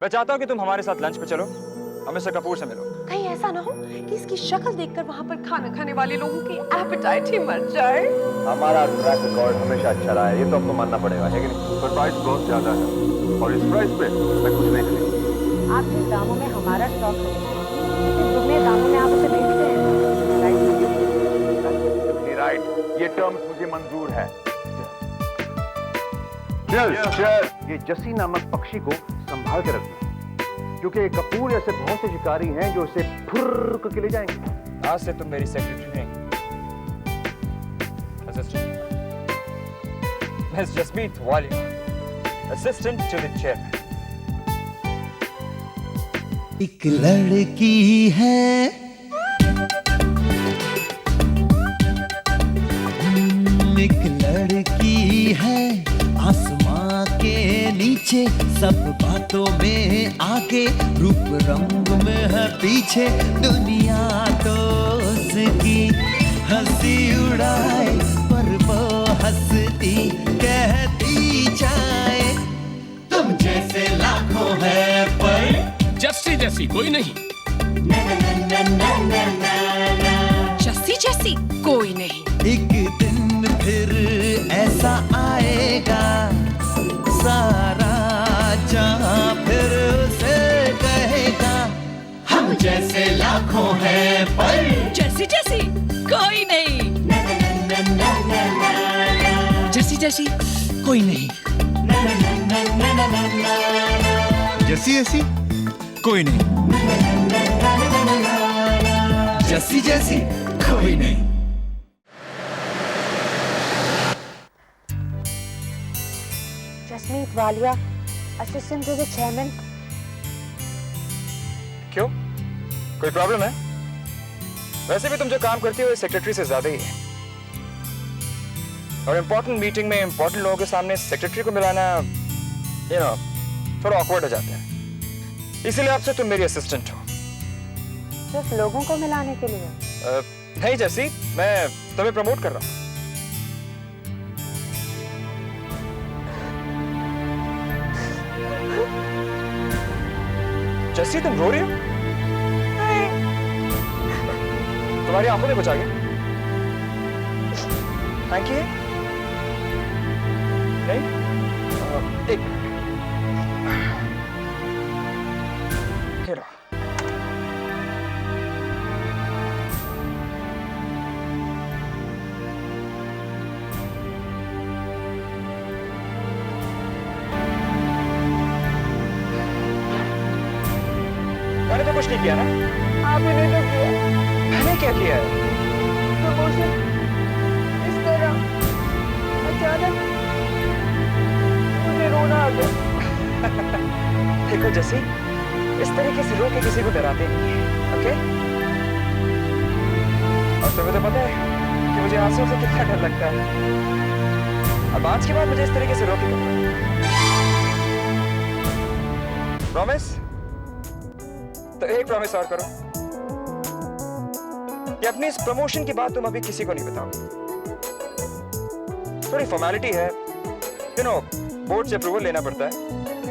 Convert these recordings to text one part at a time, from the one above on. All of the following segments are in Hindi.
मैं चाहता हूँ कि तुम हमारे साथ लंच पे चलो और मिस्टर कपूर से मिलो। कहीं ऐसा ना हो कि इसकी शक्ल देखकर वहाँ पर खाना खाने वाले लोगों की एपेटाइट ही मर जाए। हमारा ट्रैक रिकॉर्ड हमेशा अच्छा रहा है, ये तो आपको मानना पड़ेगा, है कि नहीं? पर प्राइस बहुत ज्यादा है और इस प्राइस पे मैं कुछ नहीं खरीदूंगा। आप जिन दामों में हमारा स्टॉक खरीदते हैं उसी दुगने दामों में आप उसे बेचते हैं, राइट, ये टर्म्स मुझे मंजूर है। चल, ये जस्सी नामक पक्षी को संभाल के रखना, क्योंकि कपूर ऐसे बहुत से शिकारी हैं जो इसे फुर्र करके ले जाएंगे। आज से तुम मेरी सेक्रेटरी नहीं, assistant. Miss Jasmeet Walia, assistant to the chairman. एक लड़की है, एक लड़की है आसमां के नीचे, सब बातों में आगे, रूप रंग में है पीछे, दुनिया तो उसकी हंसी उड़ाए, पर वो हंसती कहती जाए, तुम जैसे लाखों है पर जस्सी जैसी कोई नहीं। जस्सी जैसी कोई नहीं। एक दिन फिर ऐसा आएगा, सारा जहां फिर उसे कहेगा, हम जैसे लाखों हैं पर जस्सी जैसी कोई नहीं। जैसी जैसी कोई नहीं। जैसी जैसी कोई नहीं। जैसी जैसी कोई नहीं। Jasmeet Walia, assistant to the chairman. क्यों, कोई प्रॉब्लम है? वैसे भी तुम जो काम करती हो सेक्रेटरी से ज्यादा ही है, और इम्पोर्टेंट मीटिंग में इम्पोर्टेंट लोगों के सामने सेक्रेटरी को मिलाना थोड़ा ऑकवर्ड हो जाता है। इसीलिए आपसे तुम मेरी असिस्टेंट हो। सिर्फ लोगों को मिलाने के लिए? नहीं जैसी, मैं तुम्हें प्रमोट कर रहा हूँ। जैसी तुम रो रही हो? तुम्हारी आंखों में कुछ आ गया? Thank you. नहीं, एक मैंने तो कुछ नहीं किया ना। आपने तो किया। मैंने क्या किया है? प्रमोशन इस तरह अचानक मुझे रोना आ गया। देखो जैसी, इस तरीके से रो के किसी को डराते नहीं है, ओके? और तुम्हें तो पता है कि मुझे आंसू से कितना डर लगता है। अब आज के बाद मुझे इस तरीके से रो के प्रॉमिस? तो एक प्रॉमिस और करो कि अपनी इस प्रमोशन की बात तुम अभी किसी को नहीं बताओ। थोड़ी फॉर्मेलिटी है, बोर्ड से अप्रूवल लेना पड़ता है,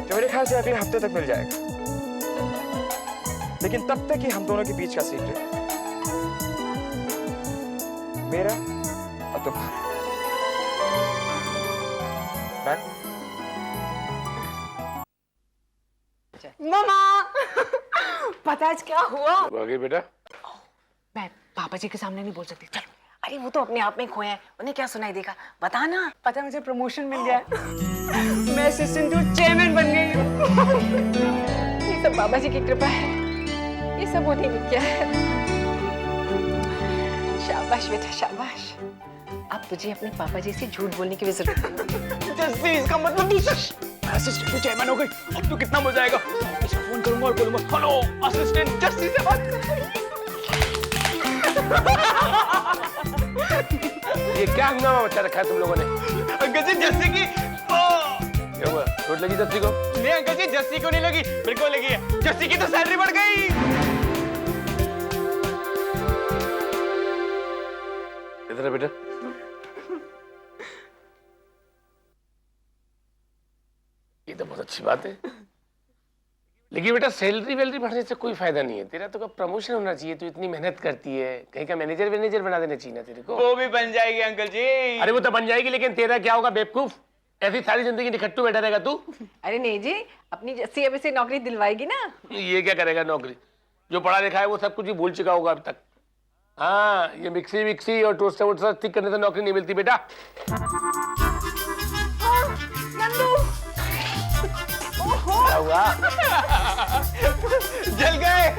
जो मेरे ख्याल से अगले हफ्ते तक मिल जाएगा। लेकिन तब तक ही हम दोनों के बीच का सीक्रेट, मेरा और तुम्हारा। मामा, पता है आज क्या हुआ? आगे बेटा। मैं पापा जी के सामने नहीं बोल सकती। चलो। अरे वो तो अपने आप में खोए हैं, उन्हें क्या सुनाई देगा? बता ना। पता है मुझे प्रमोशन मिल गया है। मैं असिस्टेंट टू चेयरमैन बन गई हूँ। ये सब बाबा जी की कृपा है, ये सब उन्हीं ने किया है। शाबाश बेटा शाबाश। अब तुझे अपने पापा जी से झूठ बोलने की भी जरूरत नहीं। जस्सी, इसका मतलब दूसरा असिस्टेंट टू चेयरमैन हो गई, अब तो कितना मजा आएगा। इसको फोन करूंगा और बोलूंगा, हेलो असिस्टेंट जस्सी से बात कर। ये क्या हंगामा मचा रखा है तुम लोगों ने? अंकल जी जस्सी की क्या हुआ? चोट लगी जस्सी को? नहीं अंकल जी, जस्सी को नहीं लगी, मेरे को लगी है। जस्सी की तो सैलरी बढ़ गई। इधर है बेटा। ये तो बहुत अच्छी बात है। लेकिन बेटा सैलरी वैलरी बढ़ने से कोई फायदा नहीं है, तेरा तो का प्रमोशन होना चाहिए, तू इतनी मेहनत करती है, कहीं का मैनेजर बना देना चाहिए ना तेरे को। वो भी बन जाएगी अंकल जी। अरे वो तो बन जाएगी, लेकिन तेरा क्या होगा बेवकूफ, ऐसी सारी जिंदगी निखट्टू बैठा रहेगा तू। अरे नहीं जी, अपनी जस्सी अब इसे नौकरी दिलवाएगी ना। ये क्या करेगा नौकरी, जो पढ़ा लिखा है वो सब कुछ ही भूल चुका होगा अब तक। हाँ, ये मिक्सी विक्सी और टोस्टर वोस्टर ठीक करने से नौकरी नहीं मिलती बेटा। क्या हुआ? जल गए।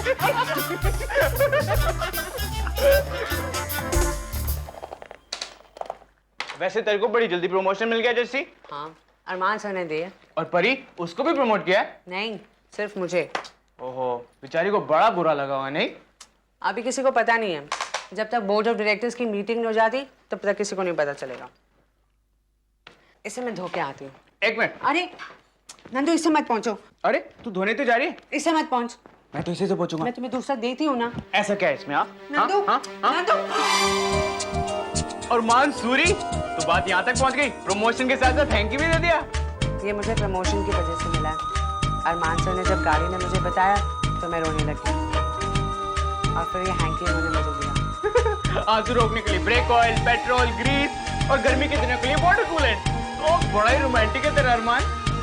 वैसे तेरे को बड़ी जल्दी प्रमोशन मिल गया जस्सी। हाँ, अरमान सर ने दिया। और परी, उसको भी प्रमोट किया है? नहीं, सिर्फ मुझे। ओहो, बेचारी को बड़ा बुरा लगा होगा नहीं? अभी किसी को पता नहीं है, जब तक बोर्ड ऑफ डायरेक्टर्स की मीटिंग नहीं हो जाती तब तक किसी को नहीं पता चलेगा। इसे मैं धो के आती हूँ। एक मिनट। अरे नंदू, इससे मत पहुंचो। अरे तू धोने तो जा रही है? इससे मत पहुंच। मैं तो इसी से पूछूंगा। मैं तुम्हें दूसरा देती हूँ ना। ऐसा क्या है इसमें? हाँ नंदू, हाँ हाँ। नंदू। और मानसूरी, तो बात यहाँ तक पहुँच गई, प्रमोशन के साथ साथ थैंक यू भी दे दिया। ये मुझे प्रमोशन की वजह से मिला है। अरमान सर ने जब गाड़ी में मुझे बताया तो मैं रोने लगी, और फिर ये हैंकी उन्होंने मुझे दिया। आंसू रोकने के लिए ब्रेक ऑयल, पेट्रोल, ग्रीस, और गर्मी के दिनों के लिए वाटर कूलेंट। तो बड़ा ही रोमांटिक है तेरा अरमान।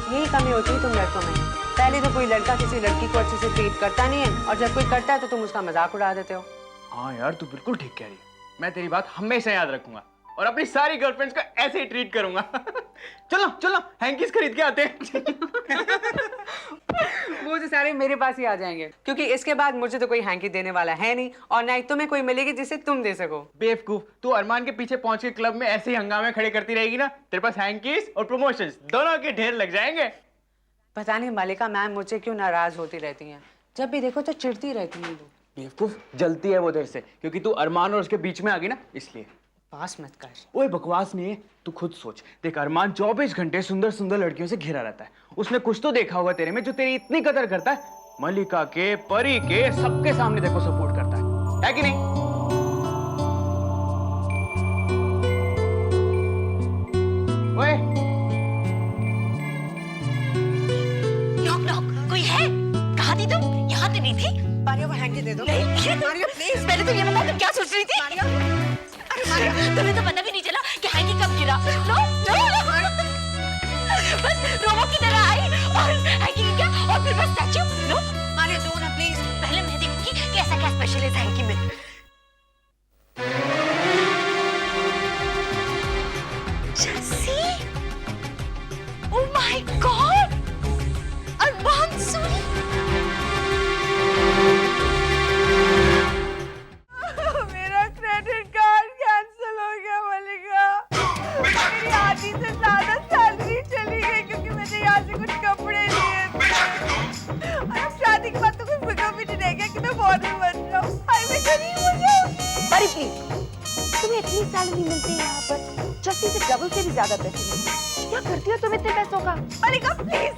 यही कमी होती है तुम लड़कों में, पहले तो कोई लड़का किसी लड़की को अच्छे से ट्रीट करता नहीं है, और जब कोई करता है तो तुम उसका मजाक उड़ा देते हो। हाँ यार, तू बिल्कुल ठीक कह रही है। मैं तेरी बात हमेशा याद रखूंगा और अपनी सारी गर्लफ्रेंड्स को ऐसे ही ट्रीट करूंगा। चलो चलो हैंकीज खरीद के आते हैं। वो तो सारे मेरे पास ही आ जाएंगे, क्योंकि इसके बाद मुझे तो कोई हैंकी देने वाला है नहीं, और ना ही तुम्हें कोई मिलेगी जिसे तुम दे सको। बेवकूफ, तू अरमान के पीछे पहुंच के क्लब में ऐसे ही हंगामे खड़े करती रहेगी ना, तेरे पास हैंकीज और प्रमोशंस दोनों के ढेर लग जाएंगे। पता नहीं मलिका मैम मुझसे क्यों नाराज होती रहती हैं, जब भी देखो तो चिढ़ती रहती हैं। बेवकूफ, जलती है वो तेरे से, क्योंकि तू अरमान और उसके बीच में आ गई ना, इसलिए। पास मत कर। ओए बकवास नहीं है, तू खुद सोच। देख, अरमान 24 घंटे सुंदर सुंदर लड़कियों से घिरा रहता है, उसने कुछ तो देखा होगा तेरे में जो तेरी इतनी कदर करता है। मलिका के, परी के, सबके सामने देखो सपोर्ट करता है कि नहीं? ओए नॉक नॉक, कोई है? कहाँ थी तुम? यहाँ तो नहीं थी। मारिया, वो हैंकी दे दो। नहीं मारिया प्लीज, पहले तो ये बता तुम क्या सोच रही थी? अरे मारिया, तुम्हें तो पता भी नहीं चला कि हैंकी कब गिरा। नो नो, बस रोबो की तरह आई और हैंकी गिर गया, और फिर बस स्टैच्यू। नो मारिया, दो ना प्लीज, पहले मैं देखूंगी कि ऐसा क्या स्पेशल है हैंकी में। जस्सी, ओह माय गॉड, अरमान सूरी। मेरा क्रेडिट कार्ड कैंसिल हो गया मलिका। मेरी आधी से ज्यादा सैलरी चली गई क्योंकि मैंने यहाँ से कुछ कपड़े लिए थे। और अब शादी के बाद तो कोई फिक्र भी नहीं रह गया कि मैं मॉडल बन जाऊँ। हाय, मैं गरीब हो जाऊँगी। परी प्लीज, तुम्हें इतनी सैलरी मिलती है यहाँ पर, जस्सी से डबल से भी ज्यादा पैसे मिलते हैं। क्या करती हो तुम इतने पैसों का? मलिका प्लीज,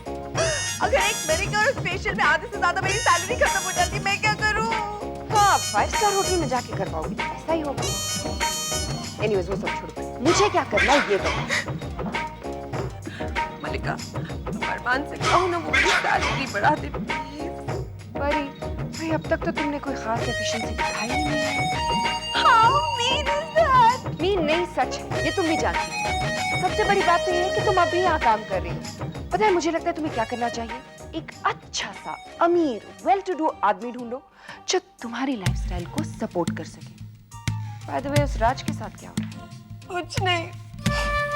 अगर एक मेडिक्योर और फेशियल में आधे से ज्यादा मेरी सैलरी खत्म हो जाती, मैं क्या करूँ? हाँ, 5 स्टार होटल में जाके करवाओगी, ऐसा ही होगा। एनीवेज वो सब छोड़ो, मुझे क्या करना है ये बताओ। मलिका, तुम अरमान से कहो ना वो मेरी सैलरी बढ़ा दे प्लीज। परी, भाई अब तक तो तुमने कोई खास एफिशिएंसी दिखाई ही नहीं है। How mean is that? Mean नहीं, सच है, ये तुम भी जानती हो। सबसे बड़ी बात तो ये है कि तुम अभी यहाँ काम कर रही हो। पता है, मुझे लगता है तुम्हें क्या करना चाहिए, एक अच्छा सा अमीर वेल टू डू आदमी ढूंढो जो तुम्हारी लाइफस्टाइल को सपोर्ट कर सके। बाय द वे, उस राज के साथ क्या हो रहा है? कुछ नहीं,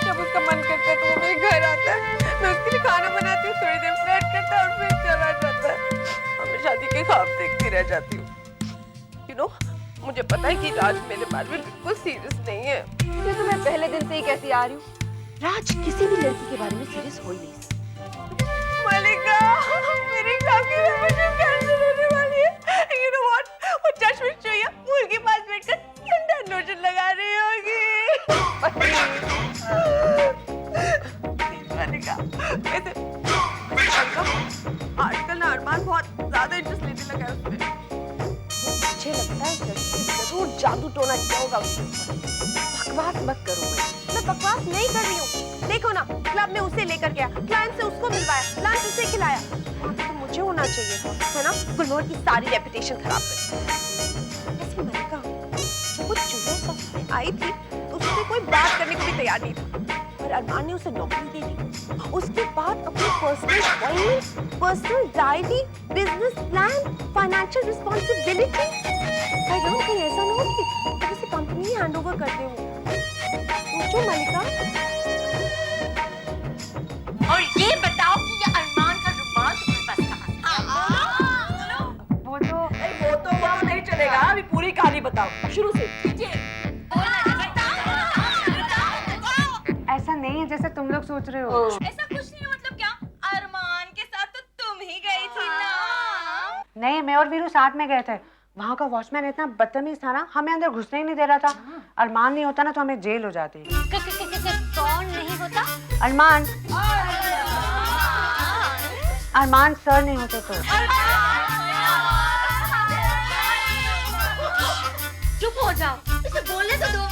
जब उसका मन करता है तो वो मेरे घर आता है, मैं उसके लिए खाना बनाती हूँ, थोड़ी देर फ्लर्ट करता है और फिर चला जाता है। और मैं शादी के ख्वाब देखती रह जाती हूँ। You know, मुझे पता है कि राज मेरे बारे में बिल्कुल सीरियस नहीं है। ये तो मैं पहले दिन से ही कहती आ रही हूँ, राज किसी भी लड़की के बारे में सीरियस हो ही नहीं सकता। मलिका, मेरी शादी में मुझे कैंसिल होने वाली है। You know what? वो चश्मिश चुईया फूल के पास बैठकर ठंडा लोशन लगा रही होगी। मलिका, वैसे आजकल ना अरमान बहुत ज्यादा इंटरेस्ट लेने लगा है उसमें। मुझे लगता है जरूर जादू टोना किया होगा उसके ऊपर। बकवास मत करो। मैं बकवास नहीं कर रही हूँ। देखो ना, क्लब में उसे लेकर गया, क्लाइंट से उसको मिलवाया, लंच उसे खिलाया। तो मुझे नीचे होना चाहिए था, है ना? गुलमोहर की सारी रेपुटेशन खराब कर दी। ऐसे मलिका जब वो जूनियर सॉफ्ट में आई थी तो उससे कोई बात करने को भी तैयार नहीं था, और अरमान ने उसे नौकरी दे दी। उसके बाद अपनी personal appointment, personal diary, business plan, financial responsibility, कहीं ऐसा ना हो कि किसी कंपनी ही हैंड ओवर करते हो। सोचो मलिका। और ये बताओ कि ये अरमान का रुमाल तुम्हारे पास कहाँ से? वो तो नहीं चलेगा, अभी पूरी कहानी बताओ शुरू से। ऐसा नहीं है जैसे तुम लोग सोच रहे हो। ऐसा कुछ नहीं है, मतलब क्या? अरमान के साथ तो तुम ही गई थी ना? नहीं, मैं और वीरू साथ में गए थे। वहाँ का वॉचमैन इतना बदतमीज था ना, हमें अंदर घुसने ही नहीं दे रहा था। अरमान नहीं होता ना तो हमें जेल हो जाती। कौन नहीं होता? अरमान अरमान सर नहीं होते तो। चुप हो जाओ, इसे बोलने तो दो।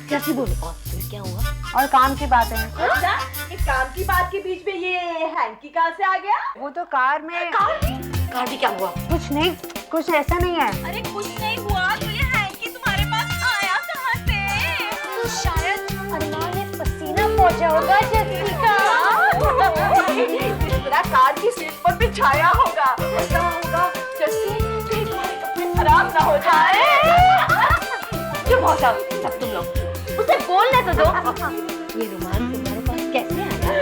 कैसे बोलो? और फिर क्या हुआ? और काम की बात है। अच्छा, इस काम की बात के बीच में ये हैंकी कहाँ से आ गया? वो तो कार में। कार भी क्या हुआ? कुछ नहीं, कुछ ऐसा नहीं है। अरे कुछ नहीं हुआ तो ये हैंकी तुम्हारे पास आया कहाँ से? तो शायद अरमान ने पसीना पहुंचा होगा जैसिका। पूरा कार की सीट पर बिछाया होगा। ऐसा होगा जैसे तुम्हारे कपड़े खराब ना हो जाए। क्यों बहुत सब तुम लोग उसे बोलने तो दो। ये रुमाल तुम्हारे पास कैसे आया?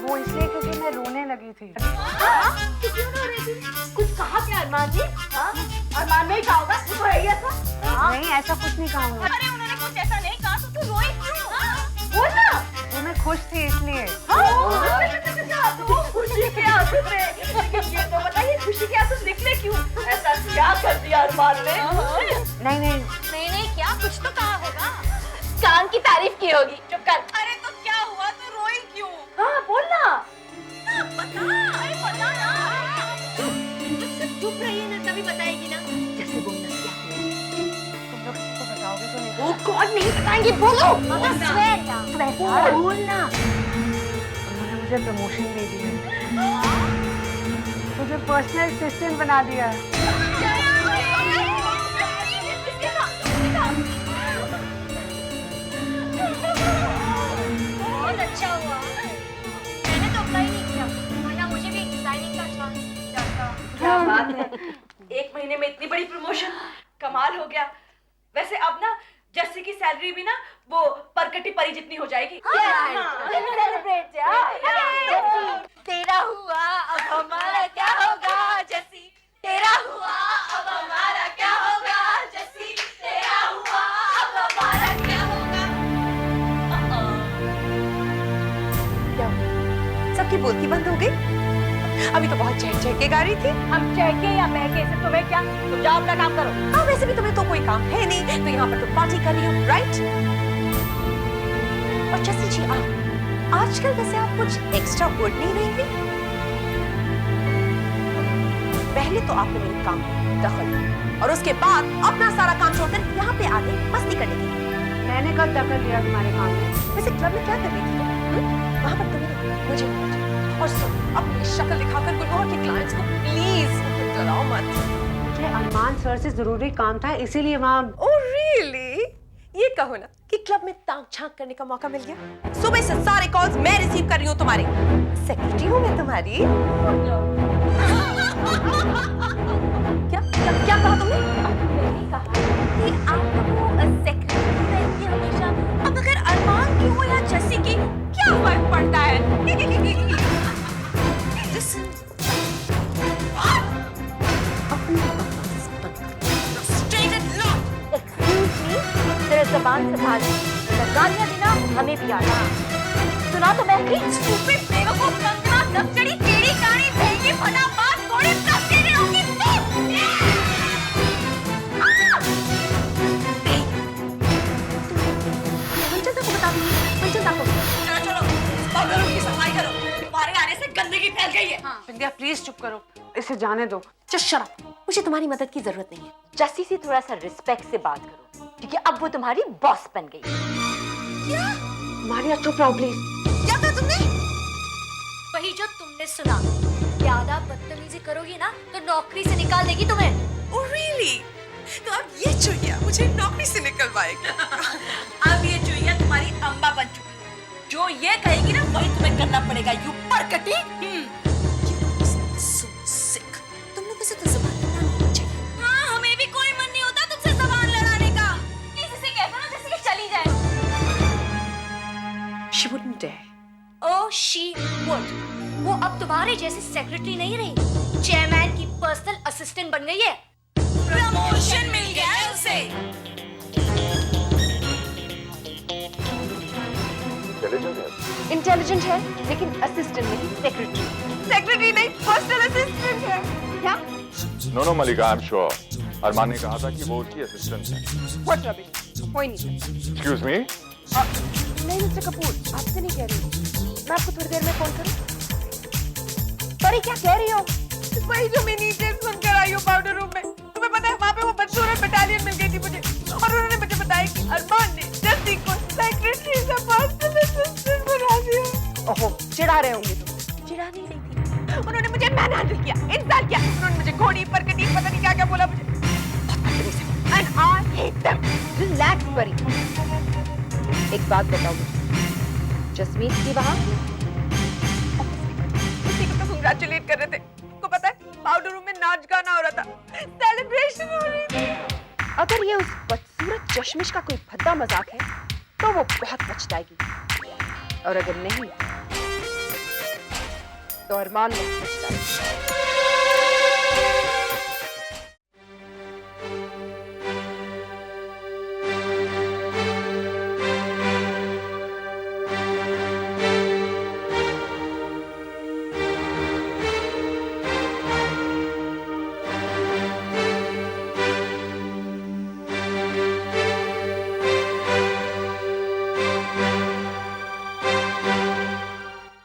वो इसलिए क्योंकि मैं रोने लगी थी। कुछ कहा क्या अरमान जी? अरमान ने ही कहा होगा, वो तो है ही ऐसा। नहीं, ऐसा कुछ नहीं कहा उन्होंने। अरे उन्होंने कुछ ऐसा नहीं कहा तो तू रोई क्यों? बोल ना। वो मैं खुश थी इसलिए। तो खुशी के आंसू थे। लेकिन ये तो बताइए खुशी के आंसू निकले क्यों? ऐसा क्या कर दिया अरमान ने? नहीं नहीं, नहीं क्या, कुछ तो कहा होगा। कान की तारीफ की होगी। चुप कर। अरे तो क्या हुआ, तू रोई क्यों? हाँ बोल ना। बता, अरे बता ना। चुप रही है ना, तभी बताएगी ना। जैसे बोलना क्या हुआ? तुम लोग किसी को बताओगे तो नहीं। ओ गॉड, नहीं बताएंगे, बोलो। बोल ना। उन्होंने मुझे प्रमोशन दे दी है, मुझे पर्सनल असिस्टेंट बना दिया है। बहुत अच्छा हुआ। मैंने तो अप्लाई नहीं किया, वरना मुझे भी डिजाइनिंग का चांस जाता। क्या बात है, 1 महीने में इतनी बड़ी प्रमोशन, कमाल हो गया। वैसे अब ना जैसे की सैलरी भी ना वो परकटी परी जितनी हो जाएगी। सेलिब्रेट तेरा हुआ अब हमारा क्या होगा जैसी, तेरा हुआ अब हमारा क्या होगा जैसी, तेरा हुआ अब हमारा क्या होगा। क्या हुआ? सबकी बोलती बंद हो गई? अभी तो बहुत चहक के गा रही थी। हम चहके या महके से तुम्हें क्या, तुम जाओ अपना काम करो। हाँ वैसे भी तुम्हें तो कोई काम है नहीं, तो यहाँ पर तुम पार्टी कर रही हो, राइट? और जैसी जी आप आजकल वैसे आप कुछ एक्स्ट्रा वर्ड नहीं रहेंगे। पहले तो आपने मेरे काम में दखल दिया और उसके बाद अपना सारा काम छोड़कर यहाँ पे आ गई मस्ती करने के लिए। मैंने कब दखल दिया तुम्हारे काम में? वैसे क्लब में क्या कर रही थी तुम? वहाँ पर तुम्हें मुझे और सुन, अपनी शक्ल दिखाकर गुलमोहर के क्लाइंट्स को प्लीज डराओ मत। मुझे अरमान सर से जरूरी काम था, इसीलिए वहाँ। Oh really? ये कहो ना कि क्लब में ताक झांक करने का मौका मिल गया। सुबह से सारे कॉल्स मैं रिसीव कर रही हूँ तुम्हारे। सेक्रेटरी हूँ मैं तुम्हारी। क्या क्या कहा तुमने? मैंने कहा कि आपको सेक्रेटरी रहेगी हमेशा। अब अगर अरमान की हो या जैसी की क्या फर्क पड़ता है? तेरे ज़बान से भाग गालियाँ देना हमें भी आता। सुना तो मैं भी स्टूपिड बेवकूफ कंकड़ा नकचड़ी टेढ़ी काड़ी भेंगी फटाफट थोड़े सब तेरे होगी मंचल को बता दूंगी। मंचल को चलो बगलों की सफाई करो, तुम्हारे आने से गंदगी फैल गई है। विंध्या प्लीज चुप करो, इसे जाने दो। जस्ट शट अप, मुझे तुम्हारी मदद की जरूरत नहीं है। जस्सी से थोड़ा सा रिस्पेक्ट से बात करो, क्योंकि अब वो तुम्हारी बॉस बन गई। मारिया चुप रहो प्लीज। क्या कहा तुमने? वही जो तुमने सुना। ज्यादा बदतमीजी करोगी ना तो नौकरी से निकाल देगी तुम्हें। Oh really? तो अब ये चुईया मुझे नौकरी से निकलवाएगी। अब ये चुईया तुम्हारी अम्मा बन चुकी है। जो ये कहेगी ना वही तुम्हें करना पड़ेगा। यू परकटी। So sick. तुम लोग इसे तो ज़बान लड़ानी नहीं चाहिए। हाँ, हमें भी कोई मन नहीं होता तुमसे ज़बान लड़ाने का। प्लीज इसे कह दो ना जैसे कि चली जाए। She wouldn't dare. Oh, she would. वो अब तुम्हारे जैसे सेक्रेटरी नहीं रही, चेयरमैन की पर्सनल असिस्टेंट बन गई है। प्रमोशन मिल गया है उसे। इंटेलिजेंट है लेकिन असिस्टेंट नहीं, सेक्रेटरी। सेक्रेटरी नहीं, पर्सनल असिस्टेंट है। क्या? No Malika, I am sure. Arman ने कहा था कि वो उसकी असिस्टेंट है। What rubbish? कोई नहीं। Excuse me. नहीं मिस्टर कपूर, आपसे नहीं कह रही। मैं आपको थोड़ी देर में फोन करूं। परी क्या कह रही हो? वही जो मैं नीचे सुनकर आई हूँ पाउडर रूम में। तुम्हें पता है वहाँ पे वो बदसूरत बटालियन मिल गई थी मुझे, और उन्होंने मुझे बताया कि अरमान ने जस्सी को सेक्रेटरी से पर्सनल असिस्टेंट बना दिया। ओहो, चिढ़ा रहे होंगे तुम। चिढ़ा नहीं रही थी, उन्होंने मुझे मैनहैंडल किया, इंसल्ट किया। उन्होंने मुझे घोड़ी पर कटी, पता नहीं क्या क्या बोला मुझे। And I hate them. Relax परी। एक बात बताओ मुझे, जसमीत की वहाँ उसी को तो कंग्रेचुलेट कर रहे थे। को पता है पाउडर रूम में नाच गाना हो रहा था, सेलिब्रेशन हो रही थी। अगर ये उस बदसूरत चश्मिश का कोई भद्दा मजाक है तो वो बहुत पछताएगी, और अगर नहीं तो अरमान बहुत पछताएगी।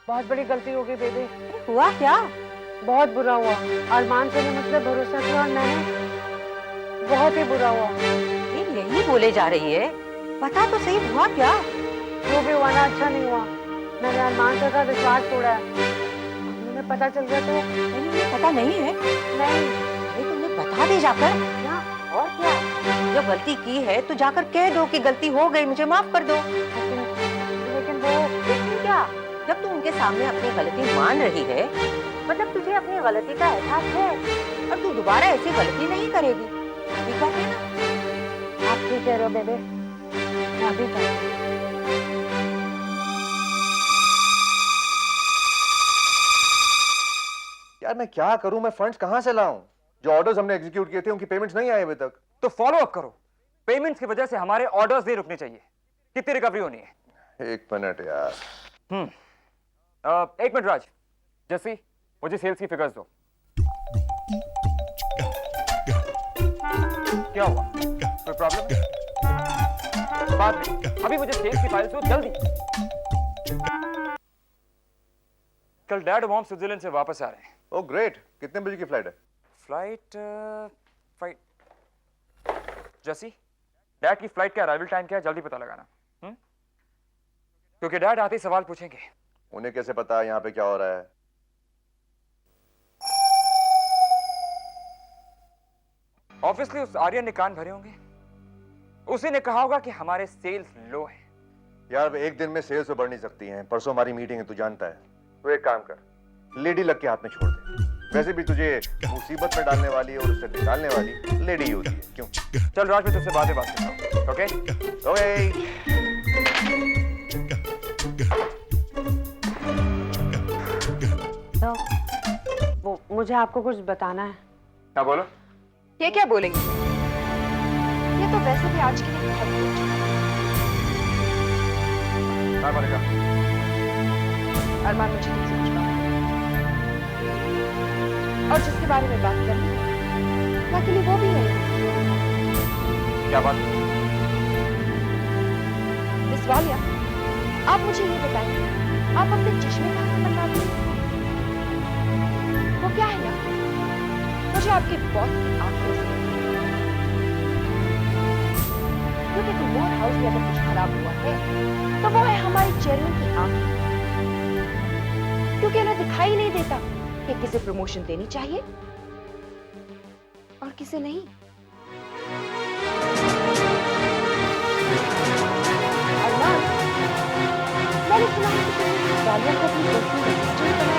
बहुत बड़ी गलती हो गई बेबी। हुआ क्या? बहुत बुरा हुआ। अरमान से ने मुझसे भरोसा किया और मैंने बहुत ही बुरा हुआ। यही बोले जा रही है, पता तो सही हुआ क्या? जो भी हुआ ना अच्छा नहीं हुआ। मैंने अरमान से का विश्वास तोड़ा है। मुझे पता चल गया तो। नहीं पता नहीं है। नहीं, अरे तुमने बता दे जाकर। क्या? और क्या? जो गलती की है तो जाकर कह दो कि गलती हो गई, मुझे माफ कर दो। लेकिन वो लेकिन क्या? जब तू उनके सामने अपनी गलती मान रही है, मतलब तुझे अपनी गलती का एहसास है और तू दोबारा ऐसी गलती नहीं करेगी। ठीक है ना? आप ठीक कह रहे हो बेबे। मैं अभी यार मैं क्या करूं? मैं फंड्स कहां से लाऊं? जो ऑर्डर्स हमने एग्जीक्यूट किए थे उनकी पेमेंट्स नहीं आए अभी तक। तो फॉलो अप करो। पेमेंट्स की वजह से हमारे ऑर्डर्स नहीं रुकने चाहिए। कितनी रिकवरी होनी है? 1 मिनट यार। 1 मिनट राज। जस्सी, मुझे सेल्स की फिगर्स दो। क्या हुआ? कोई प्रॉब्लम? बाद में। अभी मुझे सेल्स की फाइल्स दो जल्दी। कल डैड मॉम स्विट्जरलैंड से वापस आ रहे हैं। Oh great. कितने बजे की फ्लाइट है? फ्लाइट जस्सी, डैड की फ्लाइट का अराइवल टाइम क्या है? जल्दी पता लगाना। क्योंकि डैड आते ही सवाल पूछेंगे। उन्हें कैसे पता यहाँ पे क्या हो रहा है? ऑब्वियसली उस आर्यन ने कान भरे होंगे। उसी ने कहा होगा कि हमारे सेल्स लो हैं। यार एक दिन में सेल्स तो बढ़ नहीं सकती हैं। परसों हमारी मीटिंग है, तू जानता है। तो एक काम कर, लेडी लक के हाथ में छोड़ दे। वैसे भी तुझे मुसीबत में डालने वाली और उससे निकालने वाली लेडी ही होती है। क्यों? चल राज, मैं तुझसे बातें बात करता हूँ। Okay okay. तो वो मुझे आपको कुछ बताना है। क्या बोलो? ये क्या बोलेंगे? ये तो वैसे भी आज के लिए बहुत कुछ है। क्या बोलेगा? अरमान मुझे तुमसे कुछ बात करनी है। और जिसके बारे में बात करनी है, लकीली वो भी है। क्या बात? मिस वालिया, आप मुझे ये बताइए, आप अपने चश्मे कहाँ से बनवाती हैं? वो क्या है ना, मुझे आपके बॉस की आंखों से, क्योंकि कुमार हाउस में अगर कुछ खराब हुआ है तो वो है हमारे चेयरमैन की आंखें, क्योंकि उन्हें दिखाई नहीं देता कि किसे प्रमोशन देनी चाहिए और किसे नहीं। अरमान, मैंने सुना है कि तुम डालिया को अपनी गर्लफ्रेंड रजिस्टर बनाया